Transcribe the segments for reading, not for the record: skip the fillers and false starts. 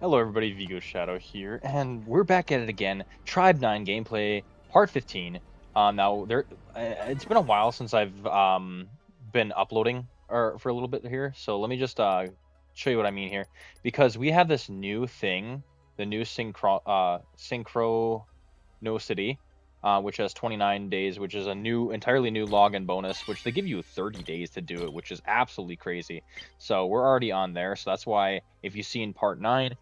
Hello everybody, Vigo Shadow here, and we're back at it again. Tribe 9 gameplay, part 15. Now it's been a while since I've been uploading for a little bit here, so let me just show you what I mean here. Because we have this new thing, the new synchronicity, which has 29 days, which is a entirely new login bonus, which they give you 30 days to do it, which is absolutely crazy. So we're already on there, so that's why if you see in part 9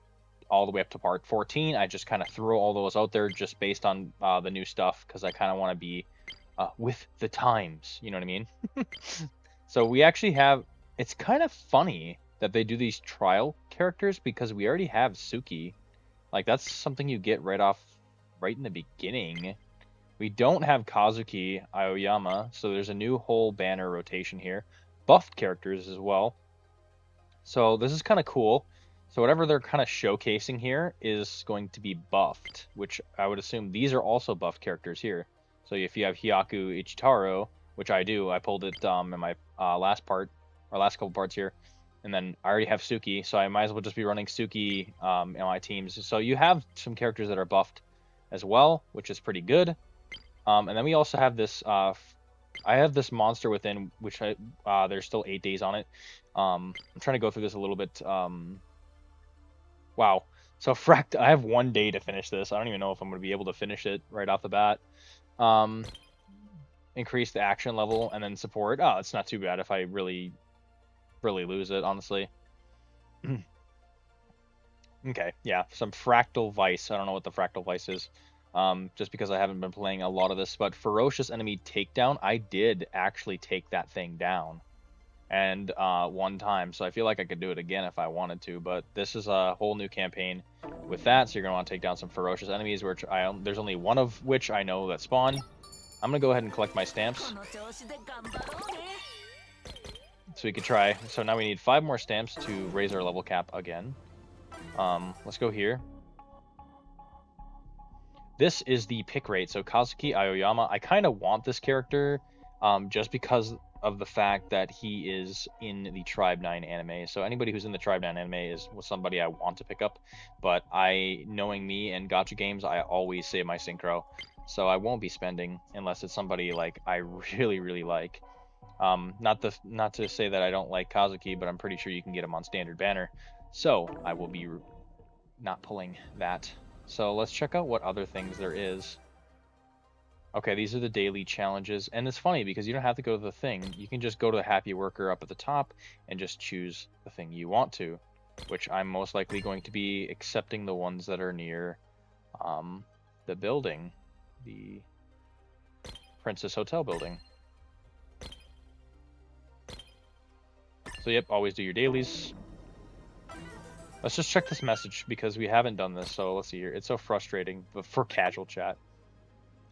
all the way up to part 14. I just kind of throw all those out there just based on the new stuff because I kind of want to be with the times. You know what I mean? So we actually have. It's kind of funny that they do these trial characters because we already have Suki. Like that's something you get right in the beginning. We don't have Kazuki Aoyama, so there's a new whole banner rotation here. Buffed characters as well. So this is kind of cool. So whatever they're kind of showcasing here is going to be buffed, which I would assume these are also buffed characters here. So if you have Hyaku Ichitaro, which I do, I pulled it in my last couple parts here, and then I already have Suki, so I might as well just be running Suki in my teams. So you have some characters that are buffed as well, which is pretty good. And then we also have this. I have this monster within, which there's still 8 days on it. I'm trying to go through this a little bit. Wow. So I have 1 day to finish this. I don't even know if I'm going to be able to finish it right off the bat. Um, Increase the action level and then support. Oh, it's not too bad if I really, really lose it, honestly. Okay, yeah, some Fractal Vice. I don't know what the Fractal Vice is, just because I haven't been playing a lot of this. But Ferocious Enemy Takedown, I did actually take that thing down, and one time, so I feel like I could do it again if I wanted to. But this is a whole new campaign with that, so you're gonna want to take down some ferocious enemies, which there's only one of which I know that spawn. I'm gonna go ahead and collect my stamps, so we could try. So now we need 5 more stamps to raise our level cap again. Let's go here. This is the pick rate. So Kazuki Aoyama, I kind of want this character just because of the fact that he is in the Tribe 9 anime. So anybody who's in the Tribe 9 anime is somebody I want to pick up. But knowing me and gacha games, I always save my synchro. So I won't be spending unless it's somebody like I really, really like. Not to say that I don't like Kazuki, but I'm pretty sure you can get him on standard banner. So I will be not pulling that. So let's check out what other things there is. Okay, these are the daily challenges, and it's funny because you don't have to go to the thing. You can just go to the Happy Worker up at the top and just choose the thing you want to, which I'm most likely going to be accepting the ones that are near the building, the Princess Hotel building. So yep, always do your dailies. Let's just check this message because we haven't done this, so let's see here. It's so frustrating for casual chat.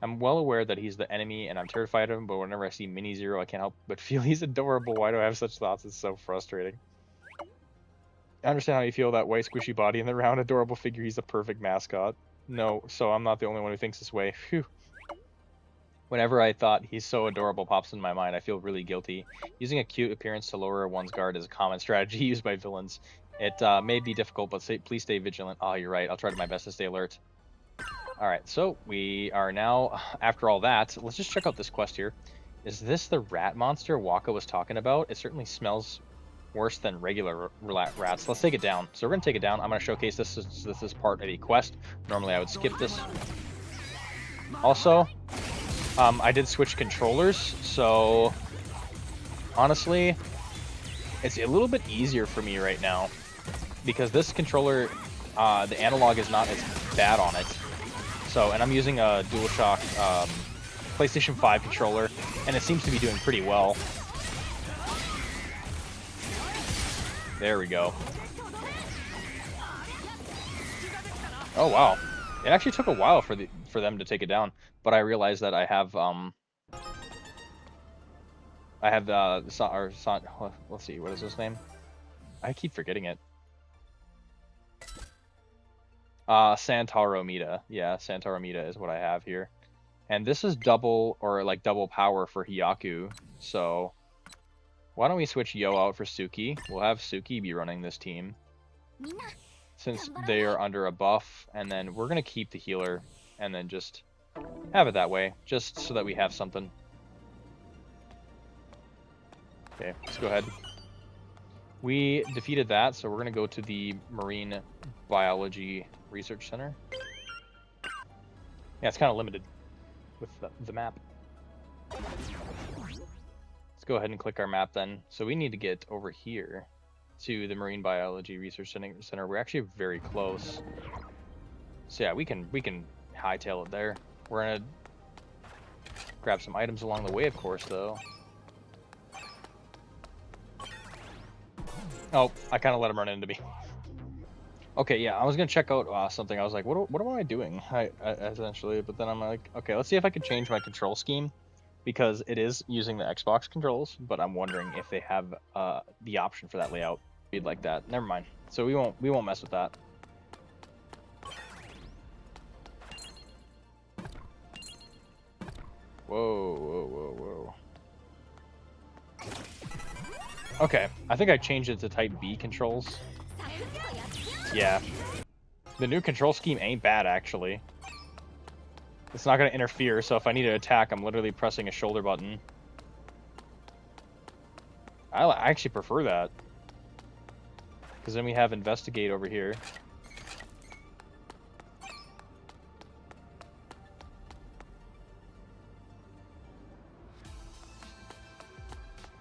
I'm well aware that he's the enemy and I'm terrified of him, but whenever I see Mini Zero, I can't help but feel he's adorable. Why do I have such thoughts? It's so frustrating. I understand how you feel that white squishy body and the round adorable figure. He's the perfect mascot. No, so I'm not the only one who thinks this way. Phew. Whenever I thought he's so adorable pops in my mind, I feel really guilty. Using a cute appearance to lower one's guard is a common strategy used by villains. It may be difficult, but please stay vigilant. Oh, you're right. I'll try my best to stay alert. Alright, so we are now, after all that, let's just check out this quest here. Is this the rat monster Waka was talking about? It certainly smells worse than regular rats. Let's take it down. So we're going to take it down. I'm going to showcase this. This is part of the quest. Normally I would skip this. Also, I did switch controllers, so honestly, it's a little bit easier for me right now because this controller, the analog is not as bad on it. So, and I'm using a DualShock PlayStation 5 controller, and it seems to be doing pretty well. There we go. Oh wow, it actually took a while for them to take it down, but I realized that I have let's see, what is his name? I keep forgetting it. Santaro Mida. Yeah, Santaro Mida is what I have here. And this is double power for Hyaku. So why don't we switch Yo out for Suki? We'll have Suki be running this team. since they are under a buff, and then we're going to keep the healer and then just have it that way, just so that we have something. Okay, let's go ahead. We defeated that, so we're going to go to the Marine Biology Research Center. Yeah, it's kind of limited with the map. Let's go ahead and click our map then. So we need to get over here to the Marine Biology Research Center. We're actually very close. So yeah, we can hightail it there. We're gonna grab some items along the way, of course, though. Oh, I kind of let him run into me. Okay, yeah, I was gonna check out something. I was like, what am I doing? Essentially, but then I'm like, okay, let's see if I can change my control scheme, because it is using the Xbox controls, but I'm wondering if they have the option for that layout. You'd like that? Never mind. So we won't mess with that. Whoa. Okay, I think I changed it to Type B controls. Yeah. The new control scheme ain't bad, actually. It's not going to interfere, so if I need to attack, I'm literally pressing a shoulder button. I actually prefer that. Because then we have Investigate over here.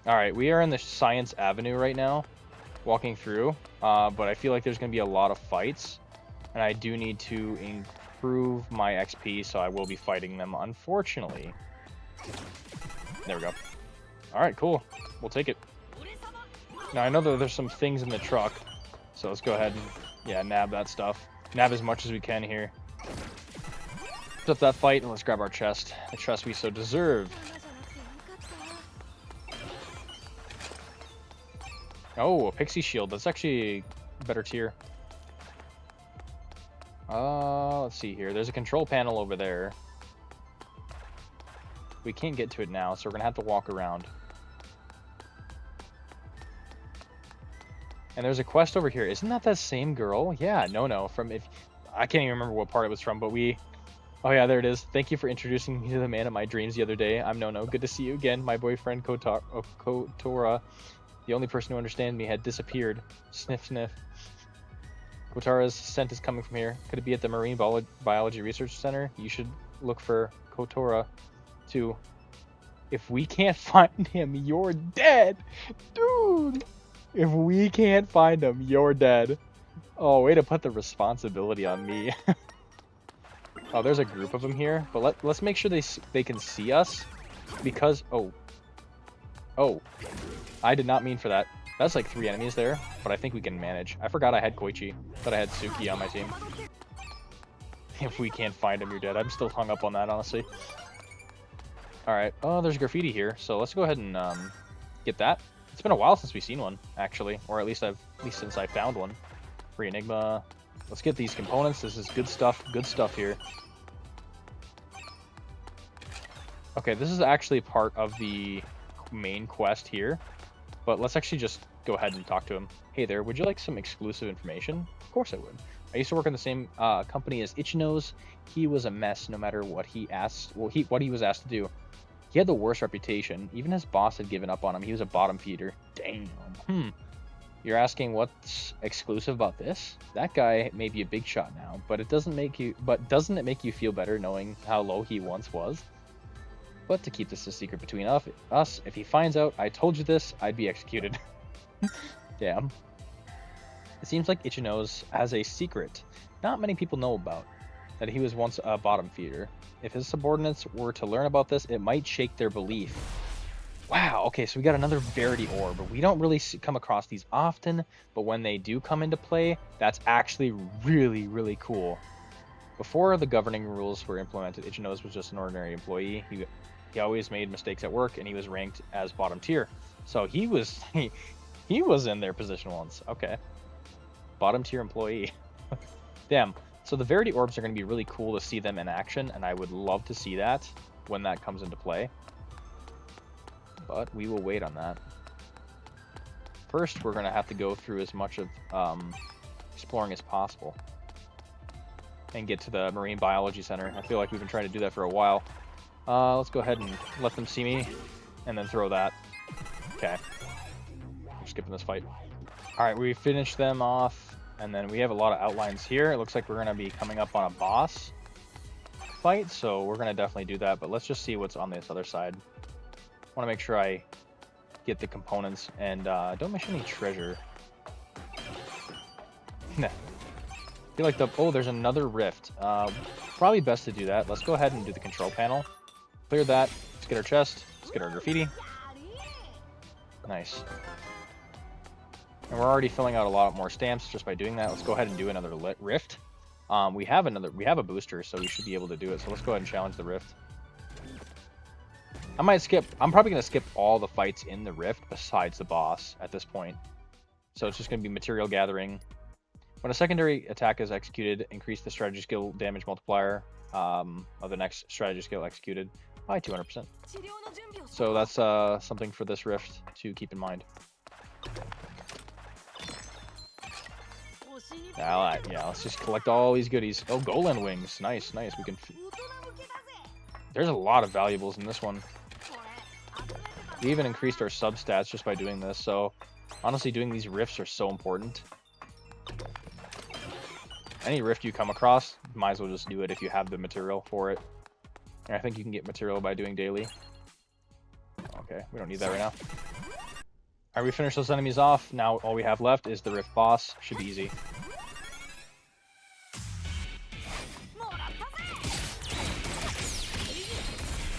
Alright, we are in the Science Avenue right now, walking through, but I feel like there's going to be a lot of fights, and I do need to improve my XP, so I will be fighting them, unfortunately. There we go. Alright, cool. We'll take it. Now, I know that there's some things in the truck, so let's go ahead and, yeah, nab that stuff. Nab as much as we can here. Let's up that fight, and let's grab our chest. The chest we so deserve. Oh, a pixie shield. That's actually a better tier. Let's see here. There's a control panel over there. We can't get to it now, so we're gonna have to walk around. And there's a quest over here. Isn't that same girl? Yeah, no. From I can't even remember what part it was from, but we. Oh yeah, there it is. Thank you for introducing me to the man of my dreams the other day. I'm No. Good to see you again. My boyfriend Kotora. The only person who understands me had disappeared. Sniff, sniff. Kotara's scent is coming from here. Could it be at the Marine Biology Research Center? You should look for Kotora, too. If we can't find him, you're dead! Dude! If we can't find him, you're dead. Oh, way to put the responsibility on me. Oh, there's a group of them here, but let's make sure they can see us, because... Oh. I did not mean for that. That's like 3 enemies there, but I think we can manage. I forgot I had Koichi, but I had Suki on my team. If we can't find him, you're dead. I'm still hung up on that, honestly. Alright. Oh, there's graffiti here, so let's go ahead and get that. It's been a while since we've seen one, actually, or at least since I found one. Free Enigma. Let's get these components. This is good stuff here. Okay, this is actually part of the main quest here. But let's actually just go ahead and talk to him. Hey there, would you like some exclusive information? Of course I would. I used to work in the same company as Ichinos. He was a mess no matter what he asked. Well, what he was asked to do. He had the worst reputation. Even his boss had given up on him. He was a bottom feeder. Damn. You're asking what's exclusive about this? That guy may be a big shot now, but doesn't it make you feel better knowing how low he once was? But to keep this a secret between us, if he finds out I told you this, I'd be executed. Damn. It seems like Ichinos has a secret not many people know about, that he was once a bottom feeder. If his subordinates were to learn about this, it might shake their belief. Wow, okay, so we got another Verity Orb. We don't really come across these often, but when they do come into play, that's actually really, really cool. Before the governing rules were implemented, Ichinos was just an ordinary employee. He always made mistakes at work, and he was ranked as bottom tier. So he was he was in their position once. Okay. Bottom tier employee. Damn. So the Verity Orbs are going to be really cool to see them in action, and I would love to see that when that comes into play. But we will wait on that. First, we're going to have to go through as much of exploring as possible. And get to the Marine Biology Center. I feel like we've been trying to do that for a while. Let's go ahead and let them see me, and then throw that. Okay. I'm skipping this fight. Alright, we finished them off, and then we have a lot of outlines here. It looks like we're going to be coming up on a boss fight, so we're going to definitely do that, but let's just see what's on this other side. I want to make sure I get the components, and don't miss any treasure. Nah. I feel like there's another rift. Probably best to do that. Let's go ahead and do the control panel. Clear that. Let's get our chest. Let's get our graffiti. Nice. And we're already filling out a lot more stamps just by doing that. Let's go ahead and do another rift. We have a booster, so we should be able to do it. So let's go ahead and challenge the rift. I'm probably going to skip all the fights in the rift besides the boss at this point. So it's just going to be material gathering. When a secondary attack is executed, increase the strategy skill damage multiplier of the next strategy skill executed by 200%. So that's something for this rift to keep in mind. Yeah, let's just collect all these goodies. Oh, Golan wings. Nice, nice. We can. There's a lot of valuables in this one. We even increased our substats just by doing this. So honestly, doing these rifts are so important. Any rift you come across, might as well just do it if you have the material for it. And I think you can get material by doing daily. Okay, we don't need that right now. Alright, we finished those enemies off. Now all we have left is the rift boss. Should be easy.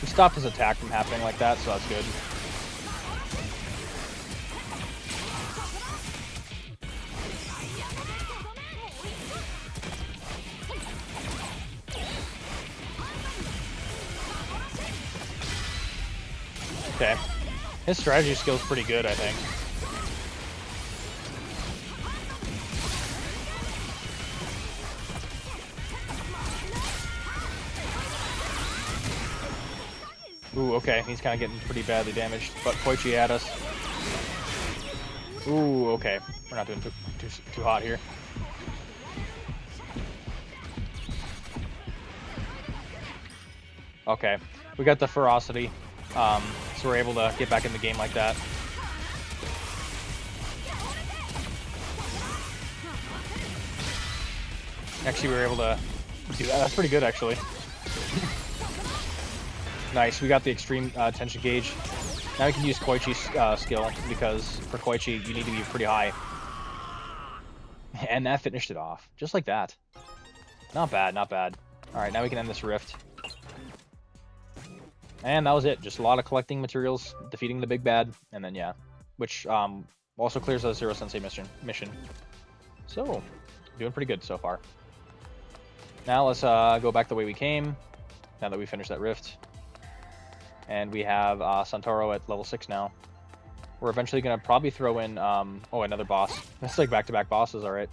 We stopped his attack from happening like that, so that's good. Okay. His strategy skill is pretty good, I think. Ooh, okay. He's kind of getting pretty badly damaged, but Koichi at us. Ooh, okay. We're not doing too hot here. Okay. We got the ferocity. So we're able to get back in the game like that. Actually, we were able to do that. That's pretty good, actually. Nice. We got the extreme tension gauge. Now we can use Koichi's skill, because for Koichi, you need to be pretty high. And that finished it off. Just like that. Not bad, not bad. Alright, now we can end this rift. And that was it. Just a lot of collecting materials, defeating the big bad, and then yeah. Which also clears the Zero Sensei mission. So, doing pretty good so far. Now let's go back the way we came, now that we finished that rift. And we have Santoro at level 6 now. We're eventually going to probably throw in, oh, another boss. It's like back-to-back bosses, alright.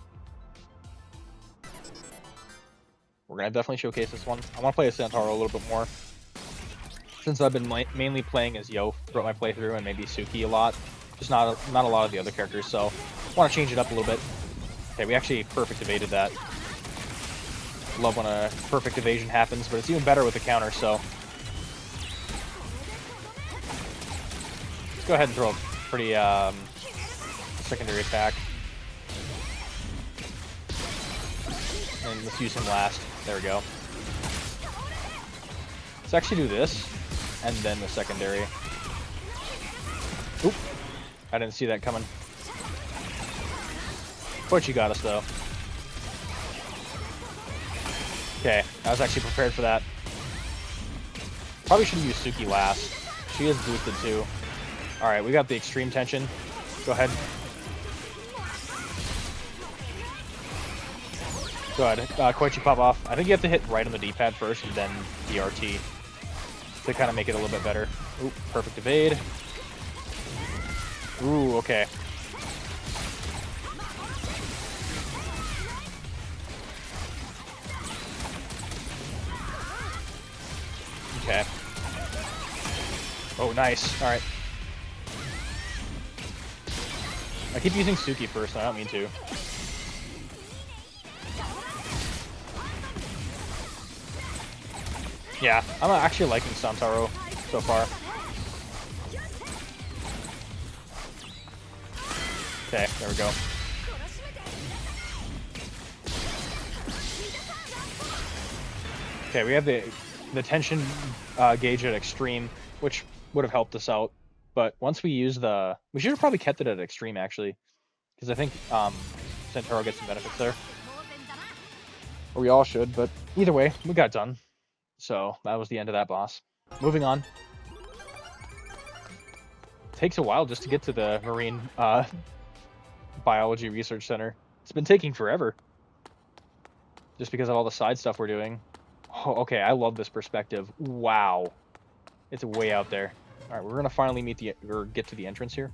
We're going to definitely showcase this one. I want to play as Santoro a little bit more. Since I've been mainly playing as Yo throughout my playthrough, and maybe Suki a lot. Just not a lot of the other characters, so I want to change it up a little bit. Okay, we actually perfect evaded that. Love when a perfect evasion happens, but it's even better with the counter, so... Let's go ahead and throw a pretty secondary attack. And let's use him last. There we go. Let's actually do this, and then the secondary. Oop! I didn't see that coming. Koichi got us, though. Okay, I was actually prepared for that. Probably should have used Suki last. She is boosted, too. Alright, we got the extreme tension. Go ahead. Go ahead. Koichi pop off. I think you have to hit right on the D-pad first, and then the RT. To kind of make it a little bit better. Ooh, perfect evade. Ooh, okay. Okay. Oh, nice. Alright. I keep using Suki first, and I don't mean to. Yeah, I'm actually liking Santaro so far. Okay, there we go. Okay, we have the tension gauge at extreme, which would have helped us out. But once we use we should have probably kept it at extreme actually, because I think Santaro gets some benefits there. Or we all should, but either way, we got done. So that was the end of that boss. Moving on. Takes a while just to get to the Marine Biology Research Center. It's been taking forever. Just because of all the side stuff we're doing. Oh, okay, I love this perspective. Wow. It's way out there. Alright, we're gonna finally get to the entrance here.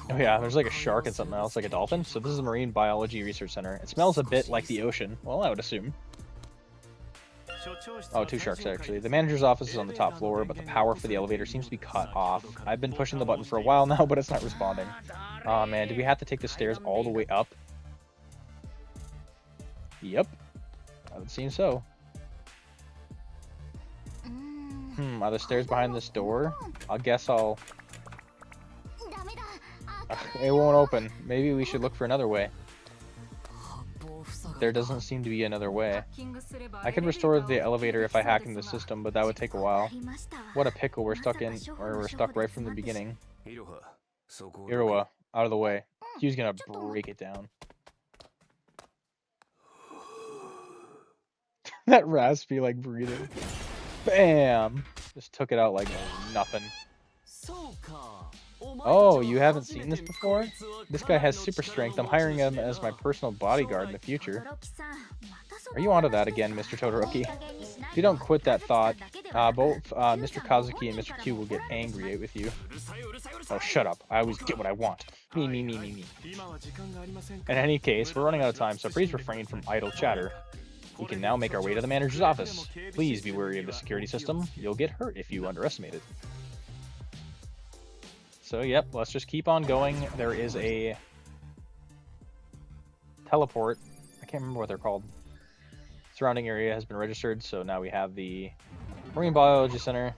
Oh yeah, there's like a shark and something else, like a dolphin. So this is the Marine Biology Research Center. It smells a bit like the ocean. Well, I would assume. Oh, 2 sharks actually. The manager's office is on the top floor, but the power for the elevator seems to be cut off. I've been pushing the button for a while now, but it's not responding. Oh man, do we have to take the stairs all the way up? Yep. I would seem so. Are the stairs behind this door? I guess I'll... it won't open. Maybe we should look for another way. There doesn't seem to be another way. I could restore the elevator if I hack into the system, but that would take a while. What a pickle we're stuck in, or we're stuck right from the beginning. Iroha, out of the way. He's gonna break it down. That raspy, like, breathing. Bam! Just took it out like nothing. Oh, you haven't seen this before? This guy has super strength. I'm hiring him as my personal bodyguard in the future. Are you onto that again, Mr. Todoroki? If you don't quit that thought, both Mr. Kazuki and Mr. Q will get angry with you. Oh, shut up. I always get what I want. Me, me, me, me, me. In any case, we're running out of time, so please refrain from idle chatter. We can now make our way to the manager's office. Please be wary of the security system. You'll get hurt if you underestimate it. So, yep, let's just keep on going. There is a teleport. I can't remember what they're called. Surrounding area has been registered, so now we have the Marine Biology Center.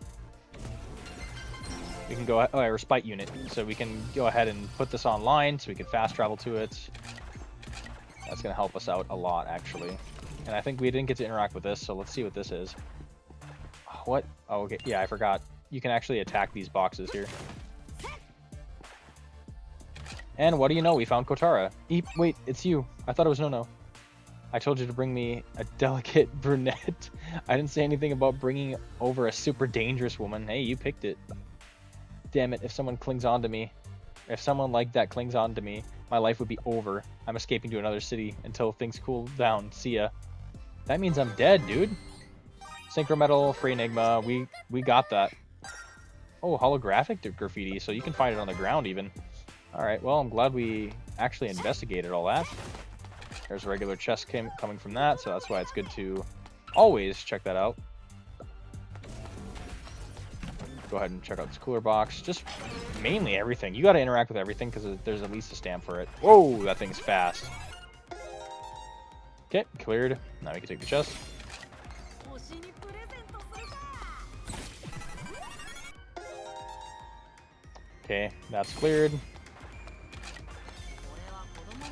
We can go, oh, a respite unit. So we can go ahead and put this online so we can fast travel to it. That's going to help us out a lot, actually. And I think we didn't get to interact with this, so let's see what this is. What? Oh, okay. Yeah, I forgot. You can actually attack these boxes here. And what do you know? We found Kotara. Wait, it's you. I thought it was Nono. I told you to bring me a delicate brunette. I didn't say anything about bringing over a super dangerous woman. Hey, you picked it. Damn it, if someone clings on to me. If someone like that clings on to me, my life would be over. I'm escaping to another city until things cool down. See ya. That means I'm dead, dude. Synchro Metal, Free Enigma, we got that. Oh, holographic graffiti, so you can find it on the ground even. Alright, well, I'm glad we actually investigated all that. There's a regular chest coming from that, so that's why it's good to always check that out. Go ahead and check out this cooler box. Just mainly everything. You gotta interact with everything because there's at least a stamp for it. Whoa, that thing's fast. Okay, cleared. Now we can take the chest. Okay, that's cleared.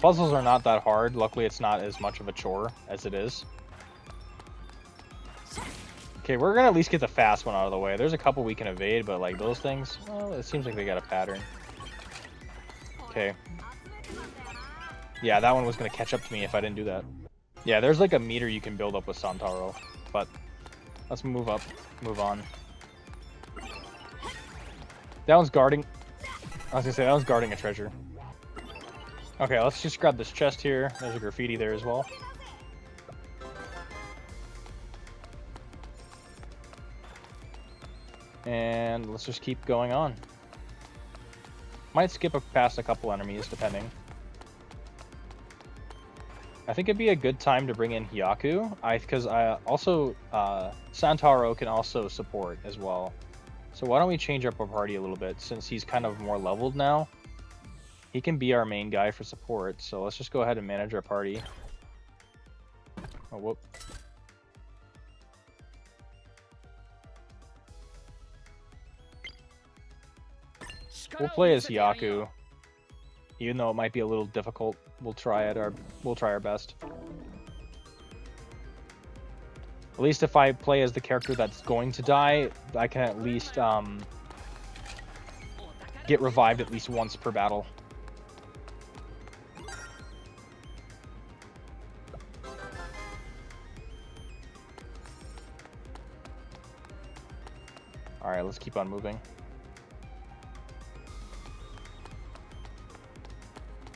Puzzles are not that hard. Luckily, it's not as much of a chore as it is. Okay, we're gonna at least get the fast one out of the way. There's a couple we can evade, but like those things, well, it seems like they got a pattern. Okay. Yeah, that one was gonna catch up to me if I didn't do that. Yeah, there's like a meter you can build up with Santaro, but let's move on. That one's guarding. I was gonna say that one's guarding a treasure. Okay, let's just grab this chest here. There's a graffiti there as well. And let's just keep going on. Might skip past a couple enemies, depending. I think it'd be a good time to bring in Hyaku, because Santaro can also support as well. So why don't we change up our party a little bit, since he's kind of more leveled now. He can be our main guy for support, so let's just go ahead and manage our party. Oh, whoop. We'll play as Yaku. Even though it might be a little difficult, we'll try our best. At least if I play as the character that's going to die, I can at least get revived at least once per battle. Alright, let's keep on moving.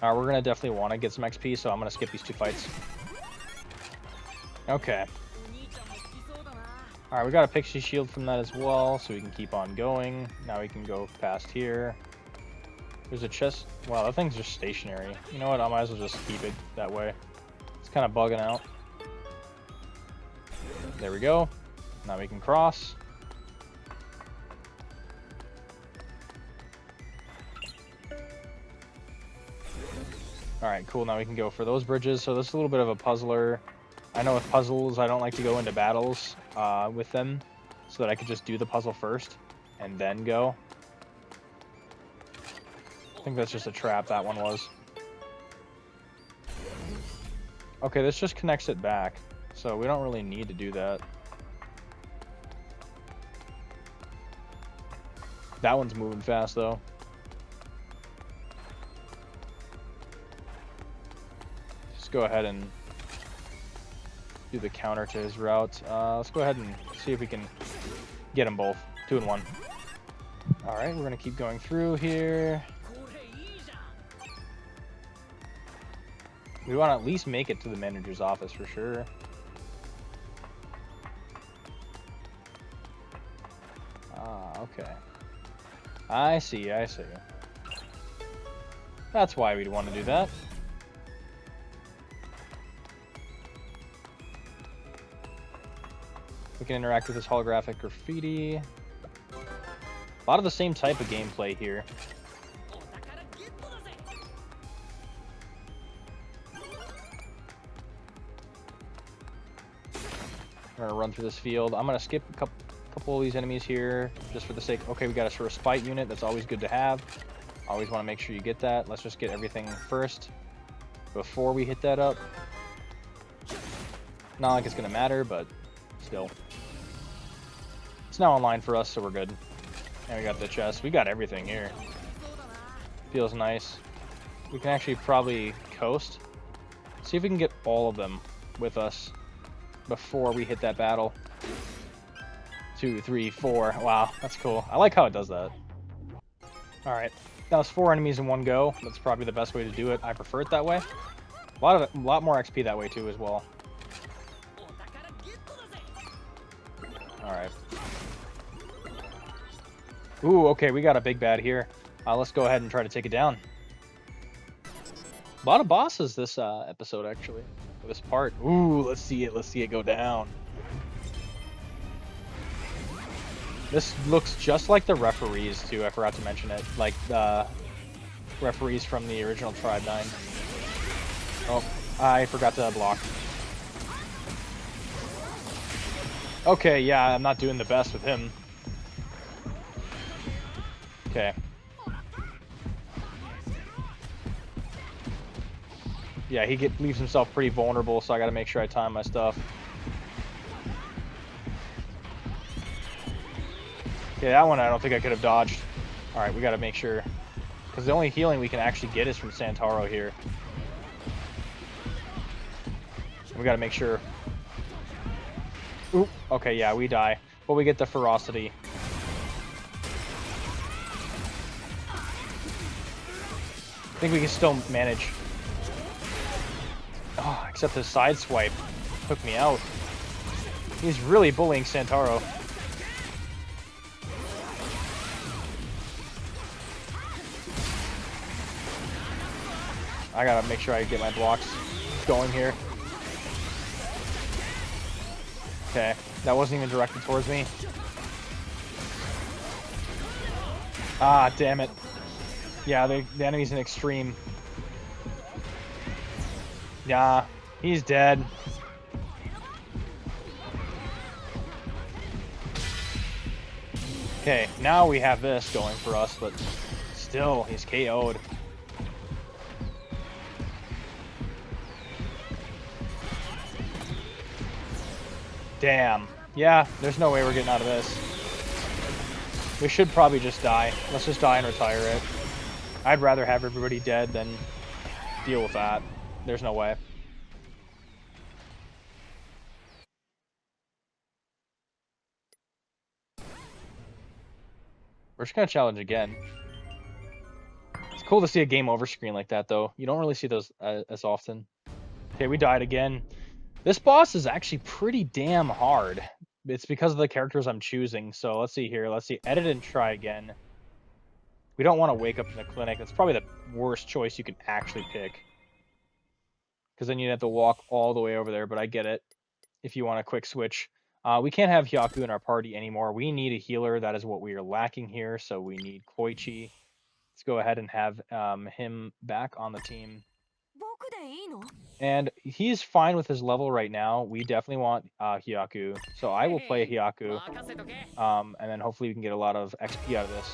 Alright, we're gonna definitely want to get some XP, so I'm gonna skip these 2 fights. Okay. Alright, we got a Pixie Shield from that as well, so we can keep on going. Now we can go past here. There's a chest. Wow, that thing's just stationary. You know what? I might as well just keep it that way. It's kind of bugging out. There we go. Now we can cross. Alright, cool. Now we can go for those bridges. So this is a little bit of a puzzler. I know with puzzles, I don't like to go into battles with them, so that I could just do the puzzle first and then go. I think that's just a trap, that one was. Okay, this just connects it back, so we don't really need to do that. That one's moving fast, though. Just go ahead and do the counter to his route. Let's go ahead and see if we can get them both. 2 in 1. Alright, we're going to keep going through here. We want to at least make it to the manager's office for sure. Ah, okay. I see, I see. That's why we'd want to do that. We can interact with this holographic graffiti. A lot of the same type of gameplay here. We're gonna run through this field. I'm gonna skip a couple of these enemies here just for the sake. Okay, we got a respite unit. That's always good to have. Always want to make sure you get that. Let's just get everything first before we hit that up. Not like it's gonna matter, but still. It's now online for us, so we're good. And we got the chest. We got everything here. Feels nice. We can actually probably coast. See if we can get all of them with us before we hit that battle. 2, 3, 4. Wow, that's cool. I like how it does that. Alright. That was 4 enemies in one go. That's probably the best way to do it. I prefer it that way. A lot more XP that way too as well. Alright. Ooh, okay, we got a big bad here. Let's go ahead and try to take it down. A lot of bosses this episode, actually. This part. Ooh, let's see it go down. This looks just like the referees, too. I forgot to mention it. Like the referees from the original Tribe 9. Oh, I forgot to block. Okay, yeah, I'm not doing the best with him. Okay. Yeah, he leaves himself pretty vulnerable, so I gotta make sure I time my stuff. Okay, that one I don't think I could have dodged. Alright, we gotta make sure. Because the only healing we can actually get is from Santaro here. We gotta make sure. Oop, okay, yeah, we die. But we get the ferocity. I think we can still manage. Oh, except his side swipe took me out. He's really bullying Santaro. I gotta make sure I get my blocks going here. Okay, that wasn't even directed towards me. Ah, damn it. Yeah, the enemy's an extreme. Yeah, he's dead. Okay, now we have this going for us, but still, he's KO'd. Damn. Yeah, there's no way we're getting out of this. We should probably just die. Let's just die and retire it. I'd rather have everybody dead than deal with that. There's no way. We're just gonna challenge again. It's cool to see a game over screen like that, though. You don't really see those as often. Okay, we died again. This boss is actually pretty damn hard. It's because of the characters I'm choosing. So let's see here. Let's see. Edit and try again. We don't want to wake up in the clinic. That's probably the worst choice you can actually pick. Because then you'd have to walk all the way over there, but I get it. If you want a quick switch. We can't have Hyaku in our party anymore. We need a healer. That is what we are lacking here. So we need Koichi. Let's go ahead and have him back on the team. And he's fine with his level right now. We definitely want Hyaku. So I will play Hyaku. And then hopefully we can get a lot of XP out of this.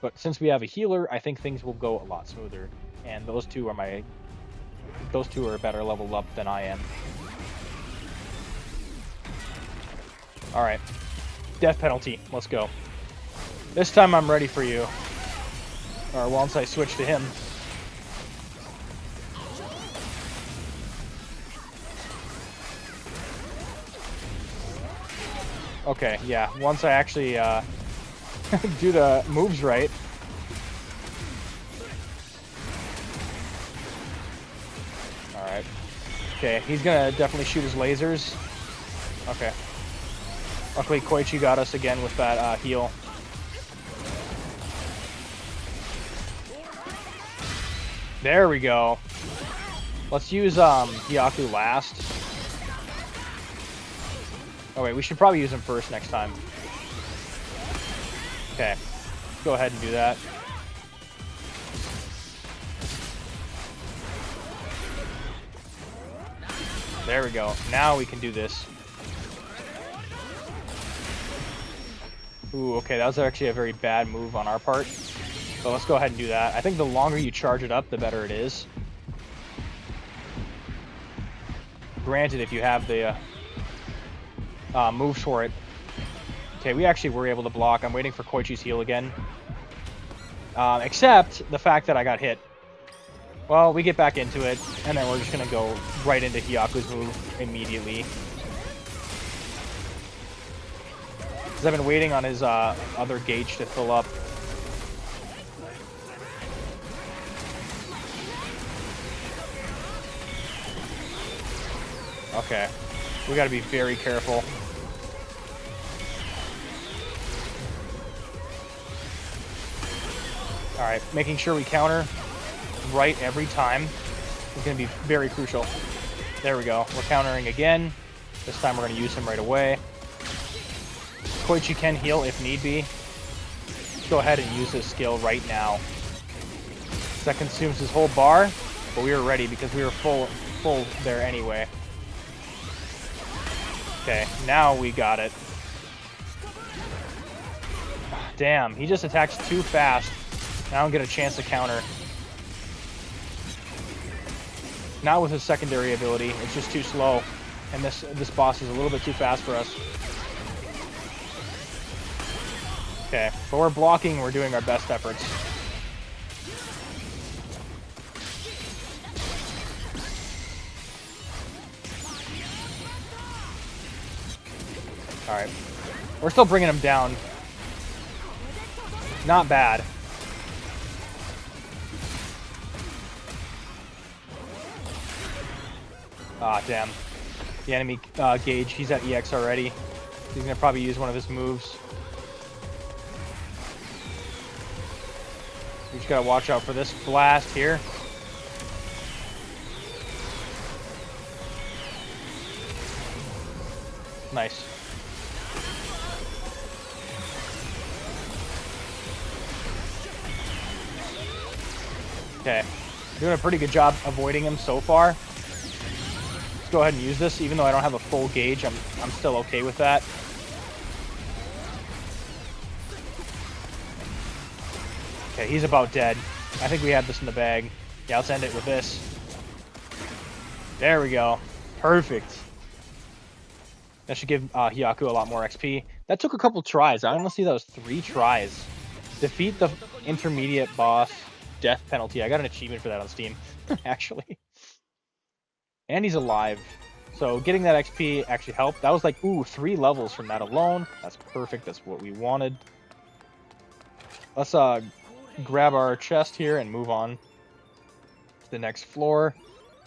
But since we have a healer, I think things will go a lot smoother. And those two are better leveled up than I am. Alright. Death penalty. Let's go. This time I'm ready for you. Or once I switch to him. Okay, yeah. Once I actually do the moves right. Alright. Okay, he's gonna definitely shoot his lasers. Okay. Luckily, Koichi got us again with that heal. There we go. Let's use Hyaku last. Oh wait, we should probably use him first next time. Okay, go ahead and do that. There we go. Now we can do this. Ooh, okay, that was actually a very bad move on our part. So let's go ahead and do that. I think the longer you charge it up, the better it is. Granted, if you have the moves for it. Okay, we actually were able to block. I'm waiting for Koichi's heal again. Except the fact that I got hit. Well, we get back into it, and then we're just going to go right into Hyaku's move immediately. Because I've been waiting on his other gauge to fill up. Okay. We got to be very careful. Alright, making sure we counter right every time is going to be very crucial. There we go. We're countering again. This time we're going to use him right away. Koichi can heal if need be. Let's go ahead and use his skill right now. That consumes his whole bar, but we were ready because we were full there anyway. Okay, now we got it. Damn, he just attacks too fast. I don't get a chance to counter. Not with his secondary ability. It's just too slow. And this boss is a little bit too fast for us. Okay, but we're blocking. We're doing our best efforts. Alright. We're still bringing him down. Not bad. Ah, damn. The enemy gauge, he's at EX already. He's going to probably use one of his moves. We just got to watch out for this blast here. Nice. Okay. Doing a pretty good job avoiding him so far. Let's go ahead and use this. Even though I don't have a full gauge, I'm still okay with that. Okay, he's about dead. I think we had this in the bag. Yeah, let's end it with this. There we go. Perfect. That should give Hyaku a lot more XP. That took a couple tries. I honestly, that was 3 tries. Defeat the intermediate boss. Death penalty. I got an achievement for that on Steam, actually. And he's alive. So getting that XP actually helped. That was like, ooh, 3 levels from that alone. That's perfect. That's what we wanted. Let's grab our chest here and move on to the next floor.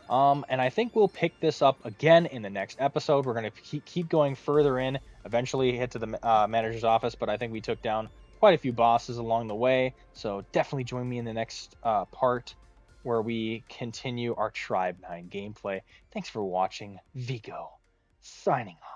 And I think we'll pick this up again in the next episode. We're going to keep going further in, eventually hit to the manager's office, but I think we took down quite a few bosses along the way. So definitely join me in the next part where we continue our Tribe 9 gameplay. Thanks for watching. Vigo, signing off.